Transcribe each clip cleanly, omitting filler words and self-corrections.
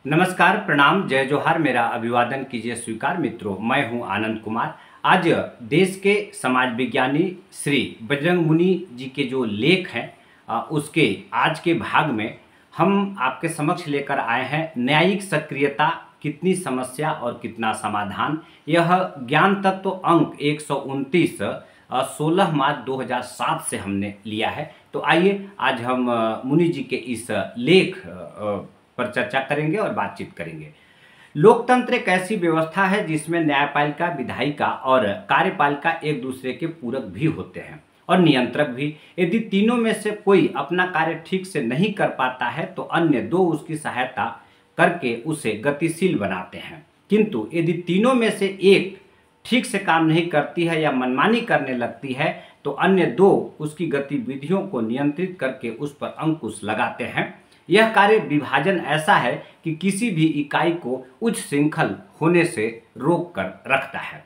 नमस्कार, प्रणाम, जय जोहार। मेरा अभिवादन कीजिए स्वीकार। मित्रों, मैं हूं आनंद कुमार। आज देश के समाज विज्ञानी श्री बजरंग मुनि जी के जो लेख हैं उसके आज के भाग में हम आपके समक्ष लेकर आए हैं न्यायिक सक्रियता, कितनी समस्या और कितना समाधान। यह ज्ञान तत्व अंक 129 16 मार्च 2007 से हमने लिया है। तो आइए आज हम मुनि जी के इस लेख पर चर्चा करेंगे और बातचीत करेंगे। लोकतंत्र एक ऐसी व्यवस्था है जिसमें न्यायपालिका, विधायिका और कार्यपालिका एक दूसरे के पूरक भी होते हैं और नियंत्रक भी। यदि तीनों में से कोई अपना कार्य ठीक से नहीं कर पाता है तो अन्य दो उसकी सहायता करके उसे गतिशील बनाते हैं। किंतु यदि तीनों में से एक ठीक से काम नहीं करती है या मनमानी करने लगती है तो अन्य दो उसकी गतिविधियों को नियंत्रित करके उस पर अंकुश लगाते हैं। यह कार्य विभाजन ऐसा है कि किसी भी इकाई को उच्च श्रृंखल होने से रोक कर रखता है।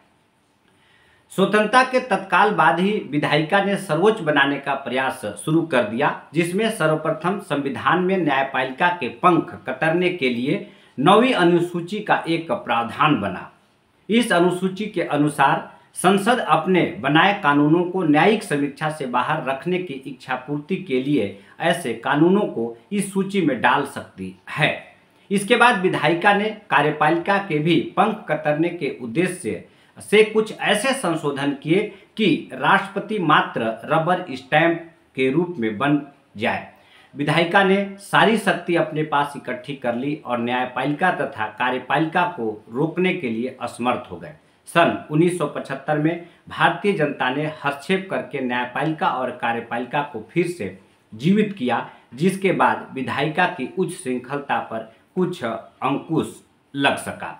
स्वतंत्रता के तत्काल बाद ही विधायिका ने सर्वोच्च बनाने का प्रयास शुरू कर दिया, जिसमें सर्वप्रथम संविधान में न्यायपालिका के पंख कतरने के लिए 9वीं अनुसूची का एक प्रावधान बना। इस अनुसूची के अनुसार संसद अपने बनाए कानूनों को न्यायिक समीक्षा से बाहर रखने की इच्छापूर्ति के लिए ऐसे कानूनों को इस सूची में डाल सकती है। इसके बाद विधायिका ने कार्यपालिका के भी पंख कतरने के उद्देश्य से कुछ ऐसे संशोधन किए कि राष्ट्रपति मात्र रबर स्टैंप के रूप में बन जाए। विधायिका ने सारी शक्ति अपने पास इकट्ठी कर ली और न्यायपालिका तथा कार्यपालिका को रोकने के लिए असमर्थ हो गए। सन 1975 में भारतीय जनता ने हस्तक्षेप करके न्यायपालिका और कार्यपालिका को फिर से जीवित किया, जिसके बाद विधायिका की उच्च श्रृंखलता पर कुछ अंकुश लग सका।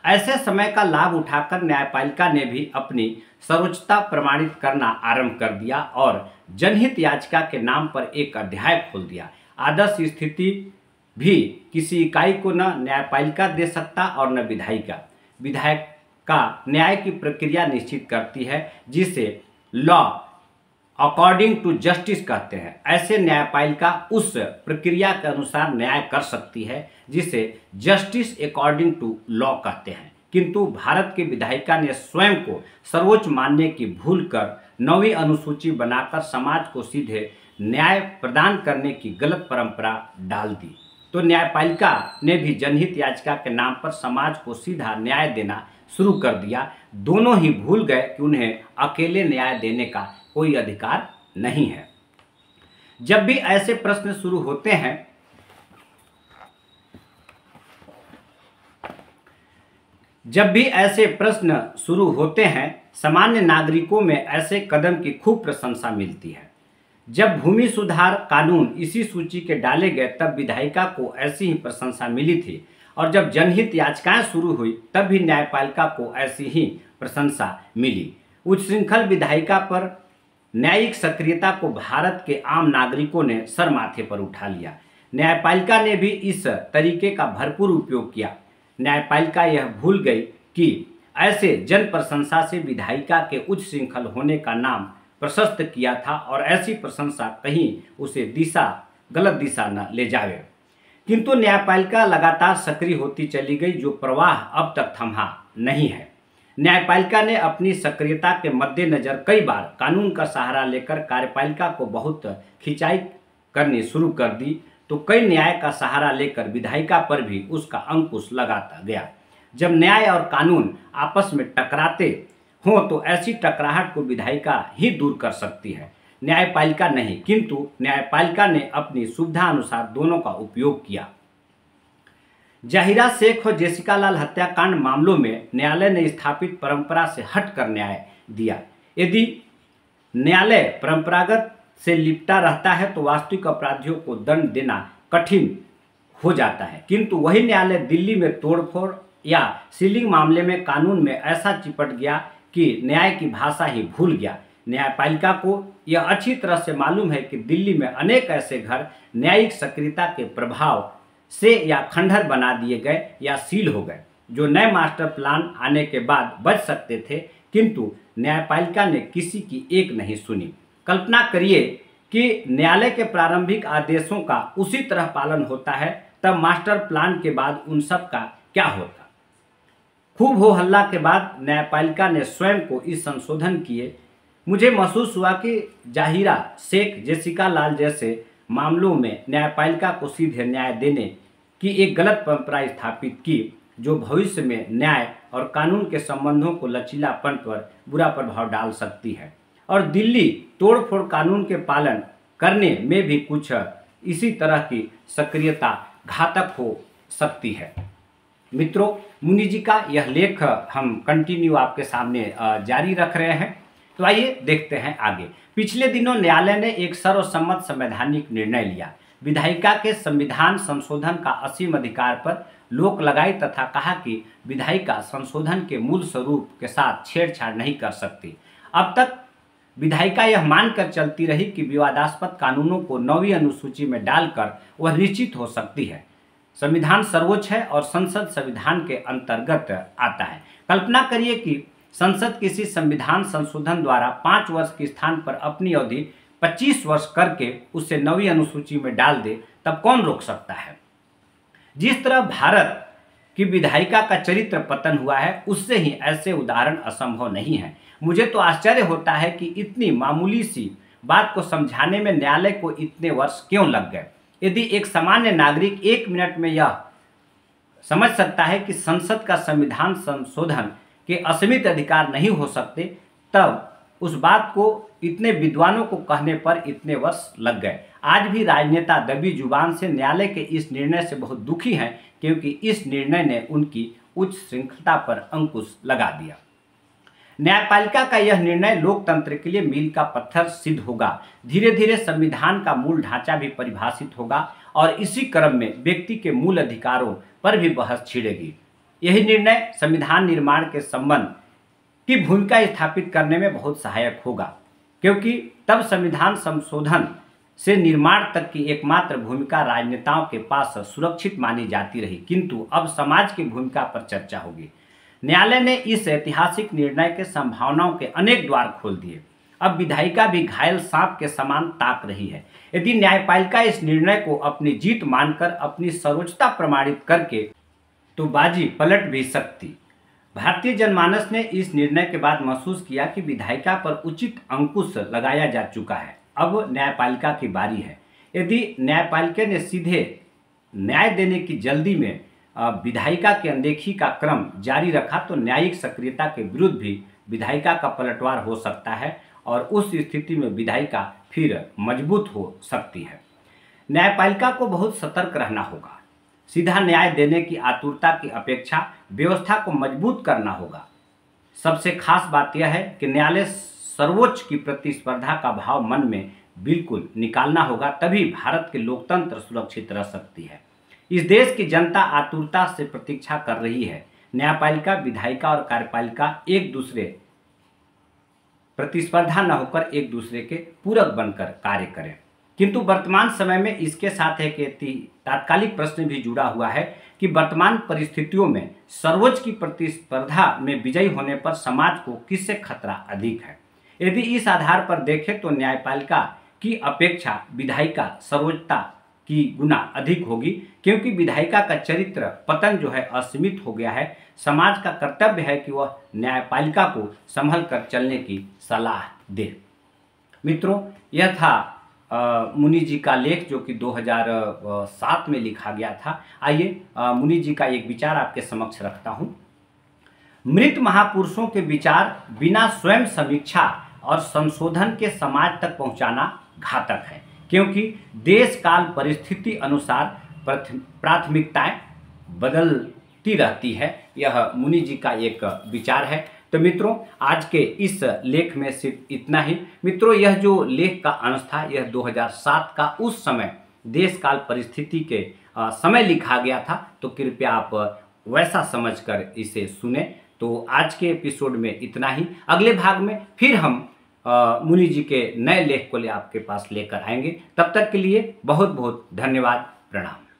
ऐसे समय का लाभ उठाकर न्यायपालिका ने भी अपनी सर्वोच्चता प्रमाणित करना आरंभ कर दिया और जनहित याचिका के नाम पर एक अध्याय खोल दिया। आदर्श स्थिति भी किसी इकाई को न न्यायपालिका दे सकता और न विधायिका। विधायक का न्याय की प्रक्रिया निश्चित करती है, जिसे लॉ अकॉर्डिंग टू जस्टिस कहते हैं। ऐसे न्यायपालिका उस प्रक्रिया के अनुसार न्याय कर सकती है जिसे जस्टिस अकॉर्डिंग टू लॉ कहते हैं। किंतु भारत के विधायिका ने स्वयं को सर्वोच्च मानने की भूल कर 9वीं अनुसूची बनाकर समाज को सीधे न्याय प्रदान करने की गलत परंपरा डाल दी। तो न्यायपालिका ने भी जनहित याचिका के नाम पर समाज को सीधा न्याय देना शुरू कर दिया। दोनों ही भूल गए कि उन्हें अकेले न्याय देने का कोई अधिकार नहीं है। जब भी ऐसे प्रश्न शुरू होते हैं, सामान्य नागरिकों में ऐसे कदम की खूब प्रशंसा मिलती है। जब भूमि सुधार कानून इसी सूची के डाले गए तब विधायिका को ऐसी ही प्रशंसा मिली थी और जब जनहित याचिकाएं शुरू हुई तब भी न्यायपालिका को ऐसी ही प्रशंसा मिली। उच्च श्रृंखल विधायिका पर न्यायिक सक्रियता को भारत के आम नागरिकों ने सर माथे पर उठा लिया। न्यायपालिका ने भी इस तरीके का भरपूर उपयोग किया। न्यायपालिका यह भूल गई कि ऐसे जन प्रशंसा से विधायिका के उच्च श्रृंखल होने का नाम प्रशस्त किया था और ऐसी प्रशंसा कहीं उसे गलत दिशा न ले जावे। किंतु न्यायपालिका लगातार सक्रिय होती चली गई, जो प्रवाह अब तक थमा नहीं है। न्यायपालिका ने अपनी सक्रियता के मद्देनजर कई बार कानून का सहारा लेकर कार्यपालिका को बहुत खिंचाई करनी शुरू कर दी, तो कई न्याय का सहारा लेकर विधायिका पर भी उसका अंकुश लगाता गया। जब न्याय और कानून आपस में टकराते हों तो ऐसी टकराहट को विधायिका ही दूर कर सकती है, न्यायपालिका नहीं। किंतु न्यायपालिका ने अपनी सुविधा अनुसार दोनों का उपयोग किया। जाहिरा शेख और जेसिका लाल हत्याकांड मामलों में न्यायालय ने स्थापित परंपरा से हटकर न्याय दिया। यदि न्यायालय परंपरागत से लिपटा रहता है तो वास्तविक अपराधियों को दंड देना कठिन हो जाता है। किंतु वही न्यायालय दिल्ली में तोड़फोड़ या सीलिंग मामले में कानून में ऐसा चिपट गया कि न्याय की भाषा ही भूल गया। न्यायपालिका को यह अच्छी तरह से मालूम है कि दिल्ली में अनेक ऐसे घर न्यायिक सक्रियता के प्रभाव से या खंडहर बना दिए गए या सील हो गए, जो नए मास्टर प्लान आने के बाद बच सकते थे, किंतु न्यायपालिका ने किसी की एक नहीं सुनी। कल्पना करिए कि न्यायालय के प्रारंभिक आदेशों का उसी तरह पालन होता है तब मास्टर प्लान के बाद उन सब का क्या होता। खूब हो हल्ला के बाद न्यायपालिका ने स्वयं को इस संशोधन किए। मुझे महसूस हुआ कि जाहिरा शेख, जेसिका लाल जैसे मामलों में न्यायपालिका को सीधे न्याय देने की एक गलत परंपरा स्थापित की, जो भविष्य में न्याय और कानून के संबंधों को लचीलापन पर बुरा प्रभाव डाल सकती है। और दिल्ली तोड़फोड़ कानून के पालन करने में भी कुछ इसी तरह की सक्रियता घातक हो सकती है। मित्रों, मुनि जी का यह लेख हम कंटिन्यू आपके सामने जारी रख रहे हैं। तो आइए देखते हैं आगे। पिछले दिनों न्यायालय ने एक सर्वसम्मत संवैधानिक निर्णय लिया। विधायिका के संविधान संशोधन का असीम अधिकार पर रोक लगाई तथा कहा कि विधायिका संशोधन के मूल स्वरूप के साथ छेड़छाड़ नहीं कर सकती। अब तक विधायिका यह मानकर चलती रही कि विवादास्पद कानूनों को 9वीं अनुसूची में डालकर वह निश्चित हो सकती है। संविधान सर्वोच्च है और संसद संविधान के अंतर्गत आता है। कल्पना करिए कि संसद किसी संविधान संशोधन द्वारा 5 वर्ष के स्थान पर अपनी अवधि 25 वर्ष करके उसे 9वीं अनुसूची में डाल दे, तब कौन रोक सकता है। जिस तरह भारत की विधायिका का चरित्र पतन हुआ है, उससे ही ऐसे उदाहरण असंभव नहीं है। मुझे तो आश्चर्य होता है कि इतनी मामूली सी बात को समझाने में न्यायालय को इतने वर्ष क्यों लग गए। यदि एक सामान्य नागरिक 1 मिनट में यह समझ सकता है कि संसद का संविधान संशोधन के असीमित अधिकार नहीं हो सकते, तब उस बात को इतने विद्वानों को कहने पर इतने वर्ष लग गए। आज भी राजनेता दबी जुबान से न्यायालय के इस निर्णय से बहुत दुखी हैं, क्योंकि इस निर्णय ने उनकी उच्च श्रृंखलता पर अंकुश लगा दिया। न्यायपालिका का यह निर्णय लोकतंत्र के लिए मील का पत्थर सिद्ध होगा। धीरे धीरे संविधान का मूल ढांचा भी परिभाषित होगा और इसी क्रम में व्यक्ति के मूल अधिकारों पर भी बहस छिड़ेगी। यही निर्णय संविधान निर्माण के संबंध की भूमिका स्थापित करने में बहुत सहायक होगा, क्योंकि तब संविधान संशोधन से निर्माण तक की एकमात्र भूमिका राजनेताओं के पास सुरक्षित मानी जाती रही, किंतु अब समाज की भूमिका पर चर्चा होगी। न्यायालय ने इस ऐतिहासिक निर्णय के संभावनाओं के अनेक द्वार खोल दिए। अब विधायिका भी घायल सांप के समान ताक रही है। यदि न्यायपालिका इस निर्णय को अपनी जीत मानकर अपनी सर्वोच्चता प्रमाणित करके तो बाजी पलट भी सकती। भारतीय जनमानस ने इस निर्णय के बाद महसूस किया कि विधायिका पर उचित अंकुश लगाया जा चुका है। अब न्यायपालिका की बारी है। यदि न्यायपालिका ने सीधे न्याय देने की जल्दी में विधायिका की अनदेखी का क्रम जारी रखा, तो न्यायिक सक्रियता के विरुद्ध भी विधायिका का पलटवार हो सकता है और उस स्थिति में विधायिका फिर मजबूत हो सकती है। न्यायपालिका को बहुत सतर्क रहना होगा। सीधा न्याय देने की आतुरता की अपेक्षा व्यवस्था को मजबूत करना होगा। सबसे खास बात यह है कि न्यायालय सर्वोच्च की प्रतिस्पर्धा का भाव मन में बिल्कुल निकालना होगा, तभी भारत के लोकतंत्र सुरक्षित रह सकती है। इस देश की जनता आतुरता से प्रतीक्षा कर रही है। न्यायपालिका, विधायिका और कार्यपालिका एक दूसरे प्रतिस्पर्धा न होकर एक दूसरे के पूरक बनकर कार्य करें। किंतु वर्तमान समय में इसके साथ एक तात्कालिक प्रश्न भी जुड़ा हुआ है कि वर्तमान परिस्थितियों में सर्वोच्च की प्रतिस्पर्धा में विजयी होने पर समाज को किससे खतरा अधिक है। यदि इस आधार पर देखें तो न्यायपालिका की अपेक्षा विधायिका सर्वोच्चता की गुना अधिक होगी, क्योंकि विधायिका का चरित्र पतन जो है असीमित हो गया है। समाज का कर्तव्य है कि वह न्यायपालिका को संभल कर चलने की सलाह दे। मित्रों, यह था मुनि जी का लेख जो कि 2007 में लिखा गया था। आइए मुनि जी का एक विचार आपके समक्ष रखता हूँ। मृत महापुरुषों के विचार बिना स्वयं समीक्षा और संशोधन के समाज तक पहुँचाना घातक है, क्योंकि देश काल परिस्थिति अनुसार प्राथमिकताएं बदलती रहती है। यह मुनि जी का एक विचार है। तो मित्रों, आज के इस लेख में सिर्फ इतना ही। मित्रों, यह जो लेख का अंश था यह 2007 का उस समय देश काल परिस्थिति के समय लिखा गया था, तो कृपया आप वैसा समझकर इसे सुने। तो आज के एपिसोड में इतना ही। अगले भाग में फिर हम मुनि जी के नए लेख को आपके पास लेकर आएंगे। तब तक के लिए बहुत बहुत धन्यवाद। प्रणाम।